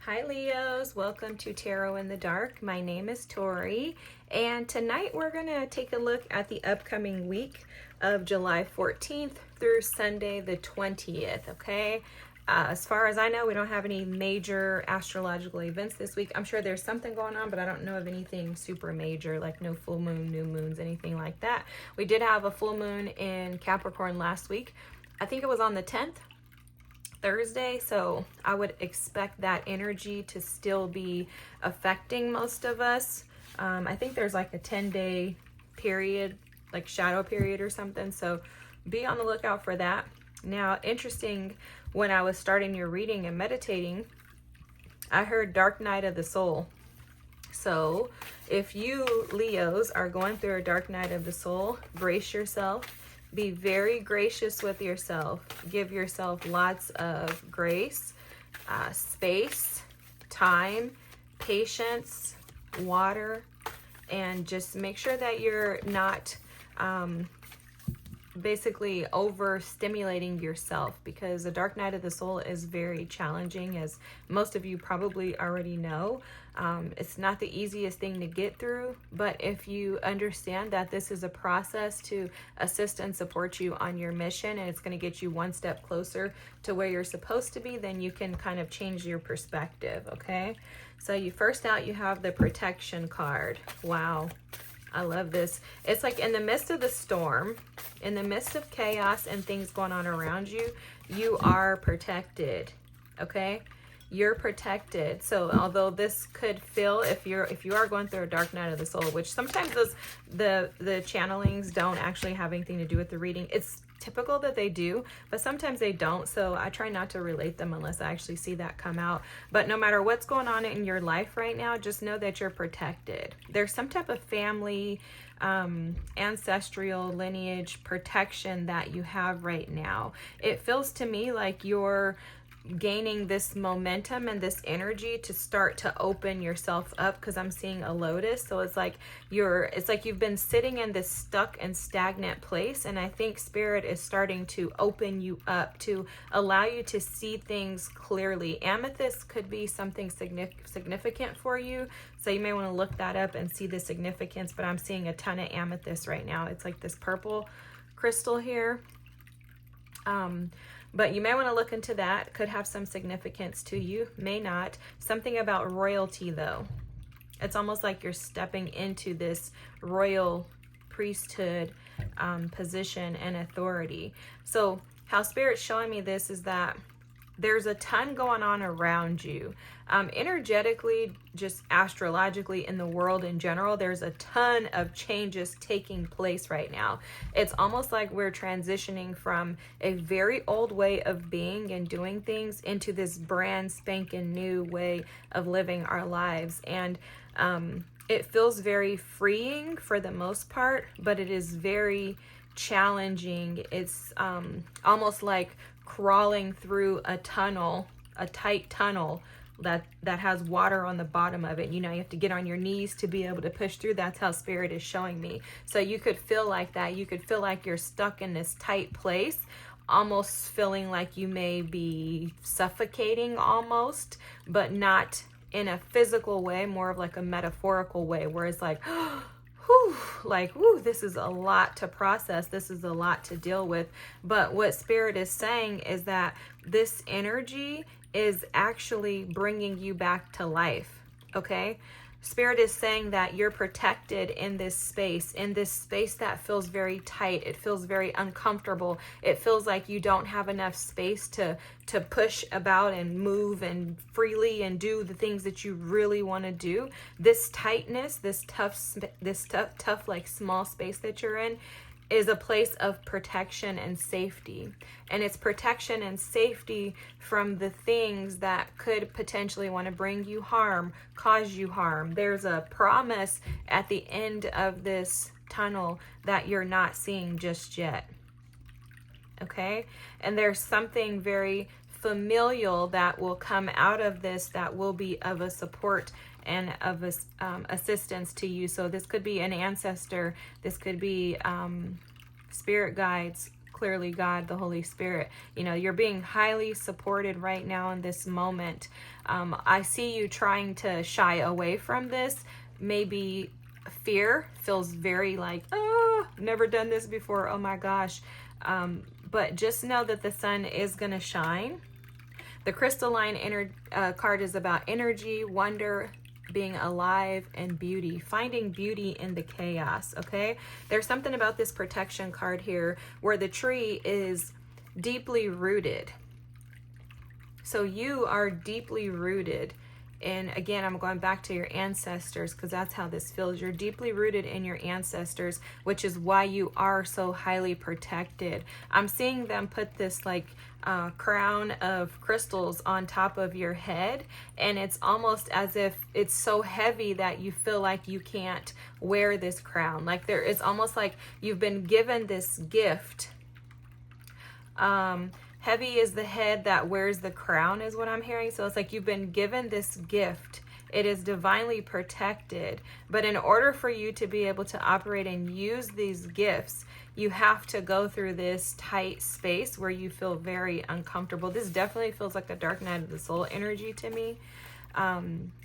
Hi Leos, welcome to Tarot in the Dark. My name is Tori, and tonight we're going to take a look at the upcoming week of July 14th through Sunday the 20th, okay? As far as I know, we don't have any major astrological events this week. I'm sure there's something going on, but I don't know of anything super major, like no full moon, new moons, anything like that. We did have a full moon in Capricorn last week. I think it was on the 10th. Thursday, so I would expect that energy to still be affecting most of us. I think there's like a 10-day period, like shadow period or something, so be on the lookout for that. Now, interesting, when I was starting your reading and meditating, I heard Dark Night of the Soul. So if you Leos are going through a dark night of the soul, brace yourself. Be very gracious with yourself. Give yourself lots of grace, space, time, patience, water, and just make sure that you're not basically overstimulating yourself, because the dark night of the soul is very challenging, as most of you probably already know. It's not the easiest thing to get through, but if you understand that this is a process to assist and support you on your mission, and it's going to get you one step closer to where you're supposed to be, then you can kind of change your perspective, okay? So you first out, you have the protection card. Wow. I love this. It's like in the midst of the storm, in the midst of chaos and things going on around you, you are protected, okay? You're protected. So although this could feel, if you are going through a dark night of the soul, which sometimes the channelings don't actually have anything to do with the reading. It's typical that they do, but sometimes they don't, so I try not to relate them unless I actually see that come out. But no matter what's going on in your life right now, just know that you're protected. There's some type of family, ancestral lineage protection that you have right now. It feels to me like you're gaining this momentum and this energy to start to open yourself up, because I'm seeing a lotus. So it's like you've been sitting in this stuck and stagnant place, and I think spirit is starting to open you up to allow you to see things clearly. Amethyst could be something significant for you, so you may want to look that up and see the significance, but I'm seeing a ton of amethyst right now. It's like this purple crystal here. But you may want to look into that. Could have some significance to you, may not. Something about royalty, though. It's almost like you're stepping into this royal priesthood position and authority. So how Spirit's showing me this is that there's a ton going on around you. Energetically, just astrologically, in the world in general, there's a ton of changes taking place right now. It's almost like we're transitioning from a very old way of being and doing things into this brand spanking new way of living our lives. And it feels very freeing for the most part, but it is very challenging. It's almost like crawling through a tunnel, a tight tunnel that has water on the bottom of it. You know, you have to get on your knees to be able to push through. That's how Spirit is showing me. So you could feel like that. You could feel like you're stuck in this tight place, almost feeling like you may be suffocating almost, but not in a physical way, more of like a metaphorical way, where it's like, whew, like, whew, this is a lot to process. This is a lot to deal with. But what Spirit is saying is that this energy is actually bringing you back to life, okay? Spirit is saying that you're protected in this space that feels very tight. It feels very uncomfortable. It feels like you don't have enough space to push about and move and freely and do the things that you really want to do. This tightness, this tough like small space that you're in, is a place of protection and safety. And it's protection and safety from the things that could potentially want to bring you harm, cause you harm. There's a promise at the end of this tunnel that you're not seeing just yet. Okay? And there's something very familial that will come out of this that will be of a support and of assistance to you. So this could be an ancestor, this could be spirit guides, clearly God, the Holy Spirit. You know, you're being highly supported right now in this moment. I see you trying to shy away from this. Maybe fear feels very like, oh, never done this before. Oh my gosh. But just know that the sun is going to shine. The crystalline card is about energy, wonder, being alive, and beauty. Finding beauty in the chaos, okay? There's something about this protection card here where the tree is deeply rooted. So you are deeply rooted. And again, I'm going back to your ancestors because that's how this feels. You're deeply rooted in your ancestors, which is why you are so highly protected. I'm seeing them put this like crown of crystals on top of your head, and it's almost as if it's so heavy that you feel like you can't wear this crown. Like it's almost like you've been given this gift. Heavy is the head that wears the crown is what I'm hearing. So it's like you've been given this gift. It is divinely protected. But in order for you to be able to operate and use these gifts, you have to go through this tight space where you feel very uncomfortable. This definitely feels like a dark night of the soul energy to me.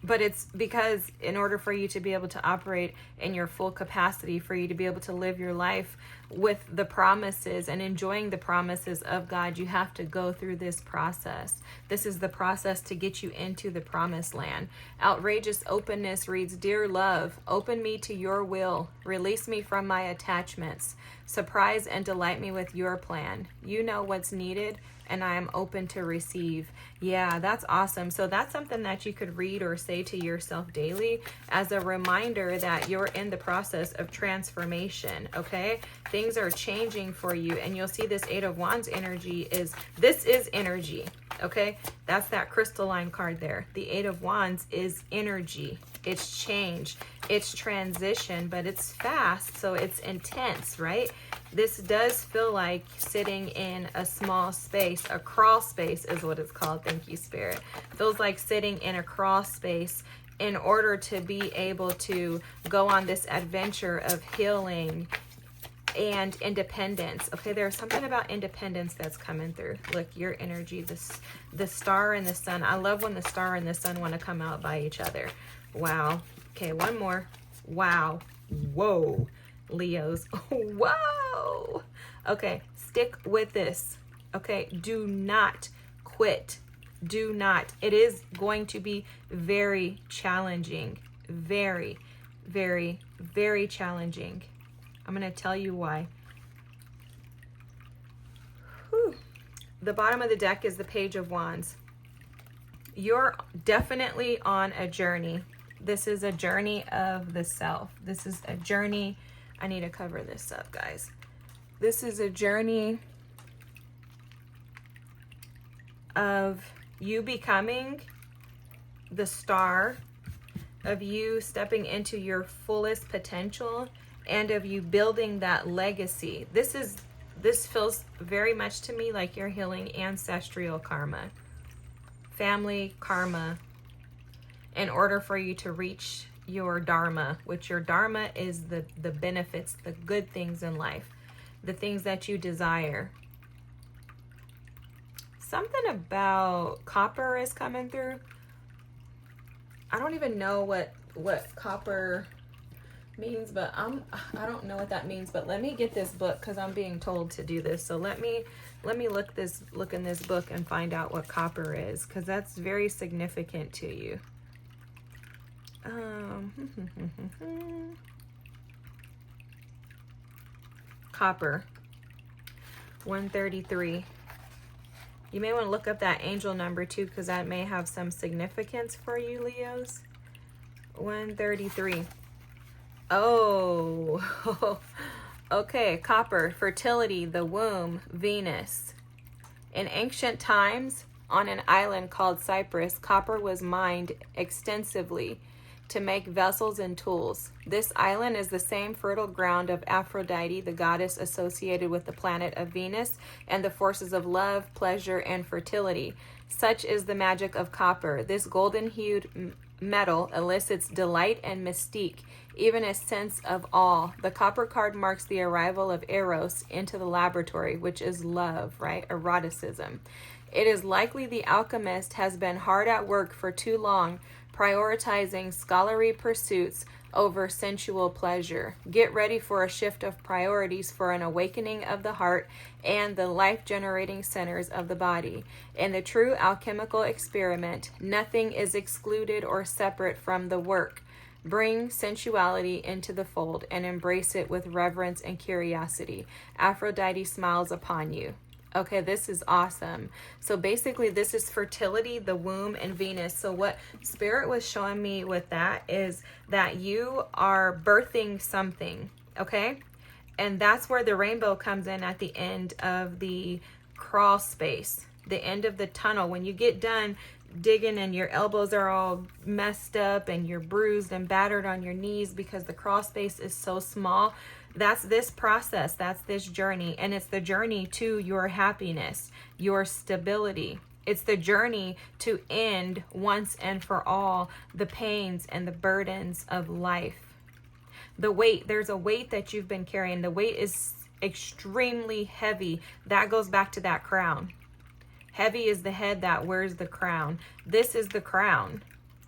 But it's because in order for you to be able to operate in your full capacity, for you to be able to live your life with the promises and enjoying the promises of God, you have to go through this process. This is the process to get you into the promised land. Outrageous openness reads, Dear love, open me to your will. Release me from my attachments. Surprise and delight me with your plan. You know what's needed, and I am open to receive. Yeah, that's awesome. So that's something that you could read or say to yourself daily as a reminder that you're in the process of transformation, okay? Things are changing for you, and you'll see this Eight of Wands energy this is energy, okay? That's that crystalline card there. The Eight of Wands is energy. It's change. It's transition, but it's fast, so it's intense, right? This does feel like sitting in a small space. A crawl space is what it's called. Thank you, Spirit. Feels like sitting in a crawl space in order to be able to go on this adventure of healing and independence. Okay, there's something about independence that's coming through. Look, your energy, the star and the sun. I love when the star and the sun want to come out by each other. Wow. Okay, one more. Wow. Whoa. Leos. Whoa. Okay, stick with this. Okay, do not quit. Do not. It is going to be very challenging. Very, very, very challenging. I'm going to tell you why. Whew. The bottom of the deck is the Page of Wands. You're definitely on a journey. This is a journey of the self. This is a journey. I need to cover this up, guys. This is a journey of you becoming the star, of you stepping into your fullest potential, and of you building that legacy. This feels very much to me like you're healing ancestral karma, family karma, in order for you to reach your dharma, which your dharma is the benefits, the good things in life, the things that you desire. Something about copper is coming through. I don't even know what copper means, but I don't know what that means. But let me get this book because I'm being told to do this. So let me look in this book and find out what copper is, because that's very significant to you. Copper 133. You may want to look up that angel number too, because that may have some significance for you, Leos. 133. Oh, okay. Copper, fertility, the womb, Venus. In ancient times, on an island called Cyprus, copper was mined extensively to make vessels and tools. This island is the same fertile ground of Aphrodite, the goddess associated with the planet of Venus and the forces of love, pleasure, and fertility. Such is the magic of copper. This golden-hued metal elicits delight and mystique, even a sense of awe. The copper card marks the arrival of Eros into the laboratory, which is love, right? Eroticism. It is likely the alchemist has been hard at work for too long, prioritizing scholarly pursuits over sensual pleasure. Get ready for a shift of priorities for an awakening of the heart and the life-generating centers of the body. In the true alchemical experiment, nothing is excluded or separate from the work. Bring sensuality into the fold and embrace it with reverence and curiosity. Aphrodite smiles upon you. Okay, this is awesome. So basically this is fertility, the womb, and Venus. So what Spirit was showing me with that is that you are birthing something, okay? And that's where the rainbow comes in at the end of the crawl space, the end of the tunnel. When you get done digging and your elbows are all messed up and you're bruised and battered on your knees because the crawl space is so small, that's this process, that's this journey, and it's the journey to your happiness, your stability. It's the journey to end once and for all the pains and the burdens of life. The weight, there's a weight that you've been carrying. The weight is extremely heavy. That goes back to that crown. Heavy is the head that wears the crown. This is the crown.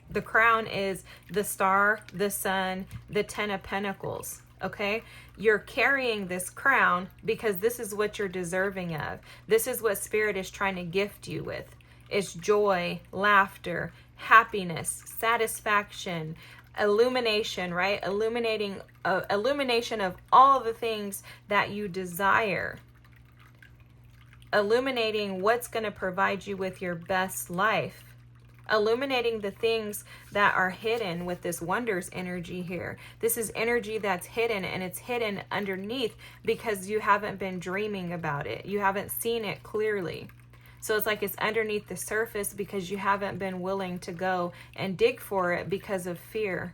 The crown is the star, the sun, the 10 of Pentacles. Okay, you're carrying this crown because this is what you're deserving of. This is what Spirit is trying to gift you with. It's joy, laughter, happiness, satisfaction, illumination, right? Illumination of all the things that you desire. Illuminating what's going to provide you with your best life. Illuminating the things that are hidden with this wonders energy here. This is energy that's hidden, and it's hidden underneath because you haven't been dreaming about it. You haven't seen it clearly. So it's like it's underneath the surface because you haven't been willing to go and dig for it because of fear.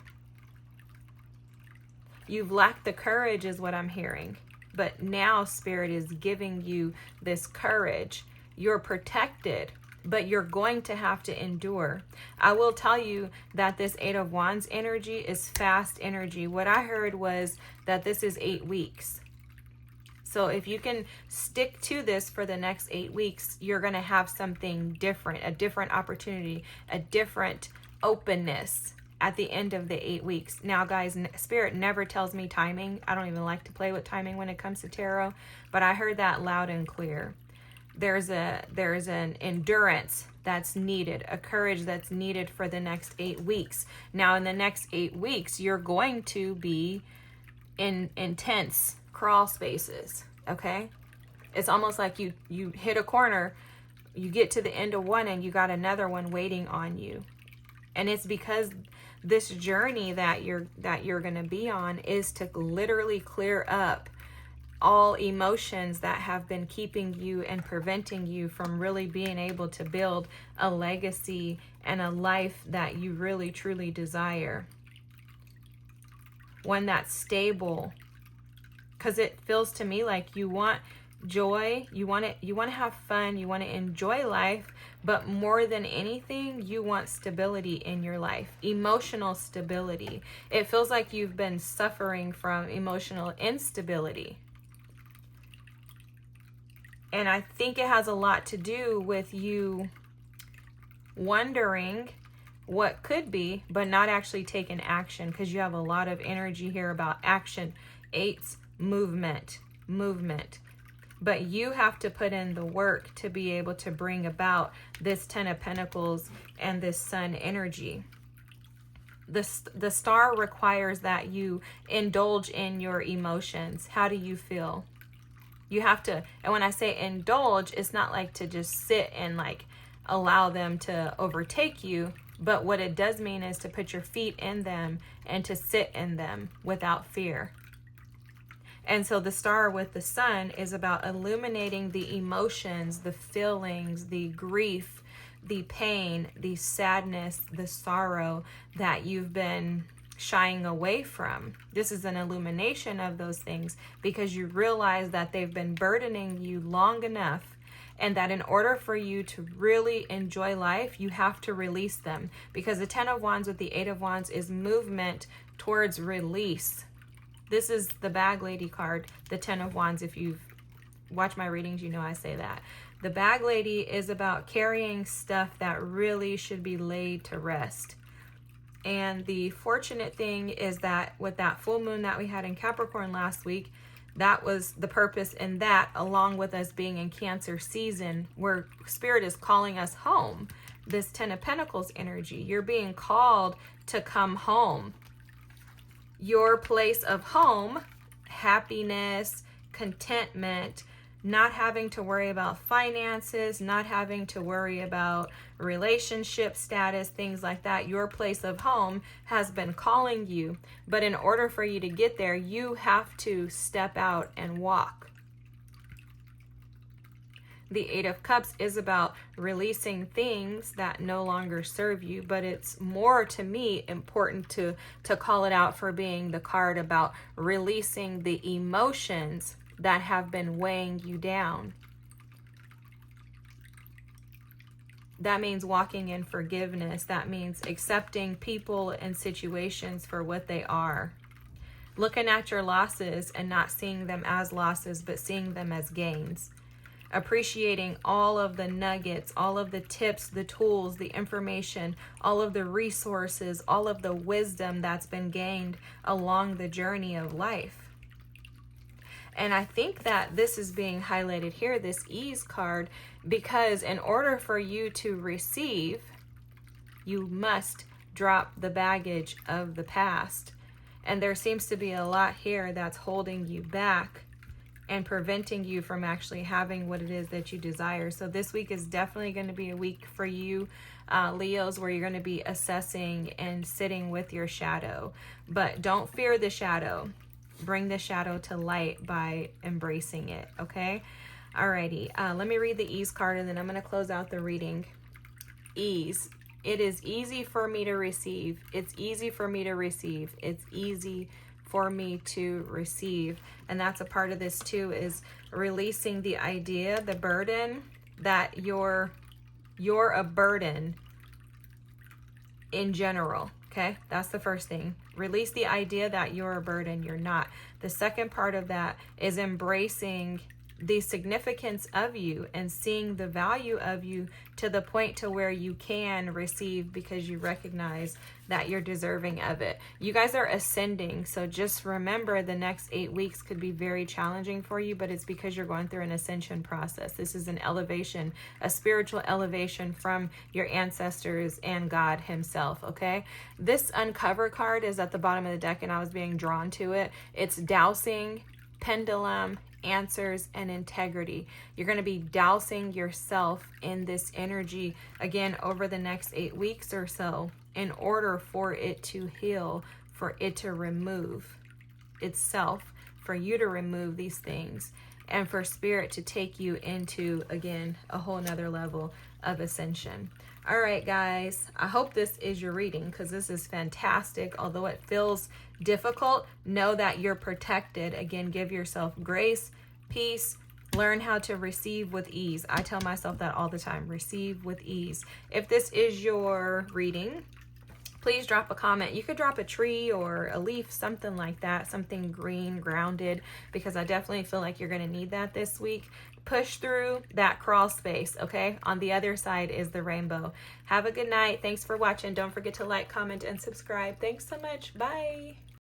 You've lacked the courage is what I'm hearing. But now Spirit is giving you this courage. You're protected, but you're going to have to endure. I will tell you that this 8 of Wands energy is fast energy. What I heard was that this is 8 weeks. So if you can stick to this for the next 8 weeks, you're going to have something different, a different opportunity, a different openness at the end of the 8 weeks. Now, guys, Spirit never tells me timing. I don't even like to play with timing when it comes to tarot, but I heard that loud and clear. There's an endurance that's needed, a courage that's needed for the next 8 weeks. Now, in the next 8 weeks, you're going to be in intense crawl spaces, okay? It's almost like you hit a corner, you get to the end of one, and you got another one waiting on you. And it's because this journey that you're going to be on is to literally clear up all emotions that have been keeping you and preventing you from really being able to build a legacy and a life that you really truly desire. One that's stable. Because it feels to me like you want joy, you want to have fun, you want to enjoy life, but more than anything, you want stability in your life, emotional stability. It feels like you've been suffering from emotional instability. And I think it has a lot to do with you wondering what could be, but not actually taking action, because you have a lot of energy here about action. 8's movement. But you have to put in the work to be able to bring about this 10 of Pentacles and this Sun energy. The star requires that you indulge in your emotions. How do you feel? You have to, and when I say indulge, it's not like to just sit and like allow them to overtake you, but what it does mean is to put your feet in them and to sit in them without fear. And so the star with the sun is about illuminating the emotions, the feelings, the grief, the pain, the sadness, the sorrow that you've been shying away from. This is an illumination of those things because you realize that they've been burdening you long enough, and that in order for you to really enjoy life, you have to release them, because the 10 of Wands with the 8 of Wands is movement towards release. This is the bag lady card, the 10 of Wands. If you've watched my readings, you know I say that. The bag lady is about carrying stuff that really should be laid to rest. And the fortunate thing is that with that full moon that we had in Capricorn last week, that was the purpose in that, along with us being in Cancer season, where Spirit is calling us home. This 10 of Pentacles energy, you're being called to come home. Your place of home, happiness, contentment, not having to worry about finances, not having to worry about relationship status, things like that. Your place of home has been calling you. But in order for you to get there, you have to step out and walk. The 8 of Cups is about releasing things that no longer serve you, but it's more, to me, important to call it out for being the card about releasing the emotions that have been weighing you down. That means walking in forgiveness. That means accepting people and situations for what they are. Looking at your losses and not seeing them as losses, but seeing them as gains. Appreciating all of the nuggets, all of the tips, the tools, the information, all of the resources, all of the wisdom that's been gained along the journey of life. And I think that this is being highlighted here, this ease card, because in order for you to receive, you must drop the baggage of the past. And there seems to be a lot here that's holding you back and preventing you from actually having what it is that you desire. So this week is definitely going to be a week for you, Leos, where you're going to be assessing and sitting with your shadow. But don't fear the shadow. Bring the shadow to light by embracing it, okay? Alrighty, let me read the ease card and then I'm going to close out the reading. Ease. It is easy for me to receive. It's easy for me to receive. It's easy for me to receive. And that's a part of this too, is releasing the idea, the burden that you're a burden in general. Okay, that's the first thing. Release the idea that you're a burden. You're not. The second part of that is embracing the significance of you and seeing the value of you to the point to where you can receive because you recognize that you're deserving of it. You guys are ascending, so just remember the next 8 weeks could be very challenging for you, but it's because you're going through an ascension process. This is an elevation, a spiritual elevation from your ancestors and God himself, okay? This Uncover card is at the bottom of the deck and I was being drawn to it. It's dowsing, pendulum, answers, and integrity. You're going to be dousing yourself in this energy again over the next 8 weeks or so in order for it to heal, for it to remove itself, for you to remove these things, and for Spirit to take you into, again, a whole nother level of ascension. All right, guys, I hope this is your reading because this is fantastic. Although it feels difficult, know that you're protected. Again, give yourself grace, peace, learn how to receive with ease. I tell myself that all the time, receive with ease. If this is your reading, please drop a comment. You could drop a tree or a leaf, something like that, something green, grounded, because I definitely feel like you're going to need that this week. Push through that crawl space, okay? On the other side is the rainbow. Have a good night. Thanks for watching. Don't forget to like, comment, and subscribe. Thanks so much. Bye.